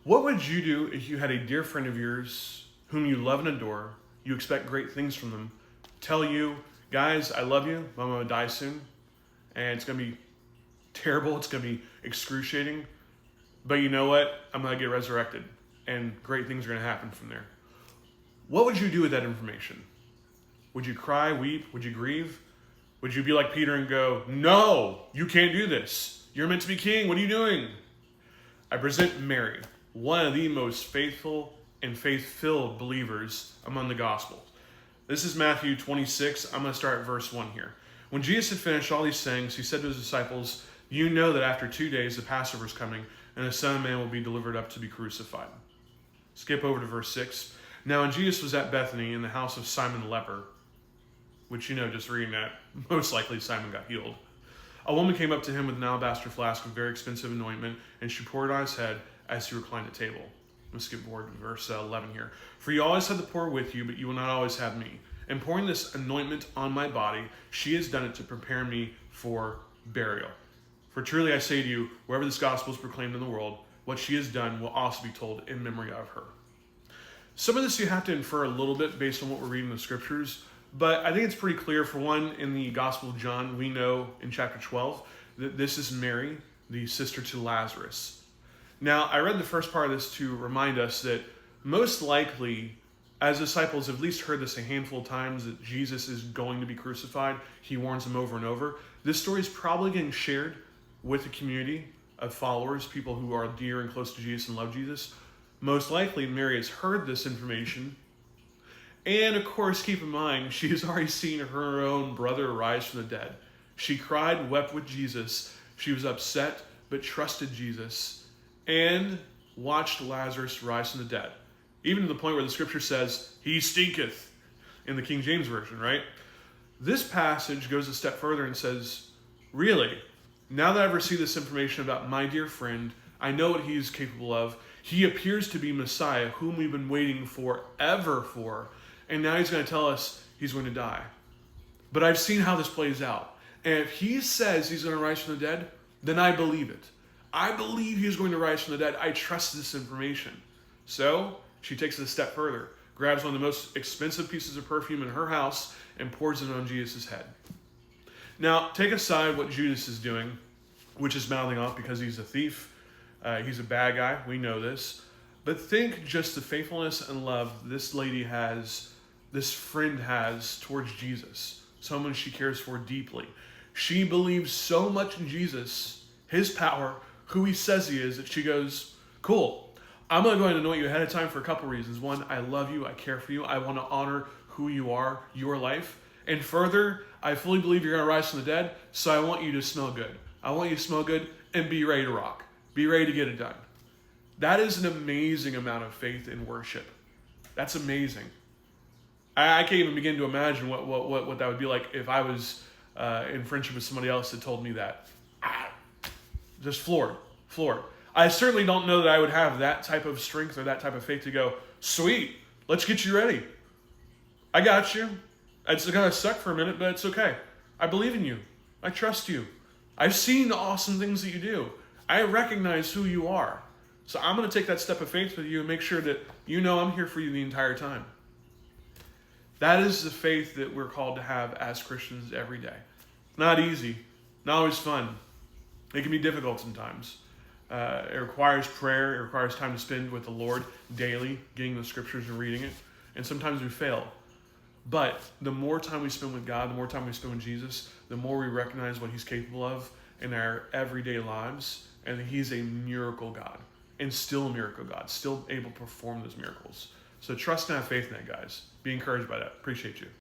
What would you do if you had a dear friend of yours whom you love and adore, you expect great things from them, tell you, guys, I love you, but I'm going to die soon, and it's going to be terrible, it's going to be excruciating, but you know what? I'm going to get resurrected, and great things are going to happen from there. What would you do with that information? Would you cry, weep? Would you grieve? Would you be like Peter and go, no, you can't do this. You're meant to be king. What are you doing? I present Mary, one of the most faithful and faith-filled believers among the Gospels. This is Matthew 26. I'm going to start at verse 1 here. When Jesus had finished all these things, he said to his disciples, you know that after 2 days the Passover is coming, and the Son of Man will be delivered up to be crucified. Skip over to verse 6. Now when Jesus was at Bethany in the house of Simon the leper, which, just reading that, most likely Simon got healed, a woman came up to him with an alabaster flask of very expensive anointment, and she poured it on his head as he reclined at table. Let's skip forward to verse 11 here. For you always have the poor with you, but you will not always have me. In pouring this anointment on my body, she has done it to prepare me for burial. For truly I say to you, wherever this gospel is proclaimed in the world, what she has done will also be told in memory of her. Some of this you have to infer a little bit based on what we're reading in the scriptures, but I think it's pretty clear. For one, in the Gospel of John, we know in chapter 12 that this is Mary, the sister to Lazarus. Now, I read the first part of this to remind us that most likely, as disciples have at least heard this a handful of times, that Jesus is going to be crucified. He warns them over and over. This story is probably getting shared with a community of followers, people who are dear and close to Jesus and love Jesus. Most likely, Mary has heard this information. And of course, keep in mind, she has already seen her own brother rise from the dead. She cried, wept with Jesus. She was upset, but trusted Jesus, and watched Lazarus rise from the dead. Even to the point where the scripture says, he stinketh, in the King James Version, right? This passage goes a step further and says, really, now that I've received this information about my dear friend, I know what he is capable of. He appears to be Messiah, whom we've been waiting forever for. And now he's going to tell us he's going to die. But I've seen how this plays out. And if he says he's going to rise from the dead, then I believe it. I believe he's going to rise from the dead. I trust this information. So she takes it a step further, grabs one of the most expensive pieces of perfume in her house and pours it on Jesus' head. Now, take aside what Judas is doing, which is mouthing off because he's a thief. He's a bad guy. We know this. But think just the faithfulness and love this lady has, this friend has towards Jesus, someone she cares for deeply. She believes so much in Jesus, his power, who he says he is, that she goes, cool, I'm going to go ahead and anoint you ahead of time for a couple reasons. One, I love you, I care for you, I want to honor who you are, your life. And further, I fully believe you're going to rise from the dead, so I want you to smell good. I want you to smell good and be ready to rock. Be ready to get it done. That is an amazing amount of faith and worship. That's amazing. I can't even begin to imagine what that would be like if I was in friendship with somebody else that told me that. Just floored. I certainly don't know that I would have that type of strength or that type of faith to go, sweet, let's get you ready. I got you. It's going to suck for a minute, but it's okay. I believe in you. I trust you. I've seen the awesome things that you do. I recognize who you are. So I'm going to take that step of faith with you and make sure that you know I'm here for you the entire time. That is the faith that we're called to have as Christians every day. Not easy, not always fun. It can be difficult sometimes. It requires prayer. It requires time to spend with the Lord daily, getting the scriptures and reading it. And sometimes we fail. But the more time we spend with God, the more time we spend with Jesus, the more we recognize what he's capable of in our everyday lives, and that he's a miracle God. And still a miracle God, still able to perform those miracles. So trust and have faith in that, guys. Be encouraged by that. Appreciate you.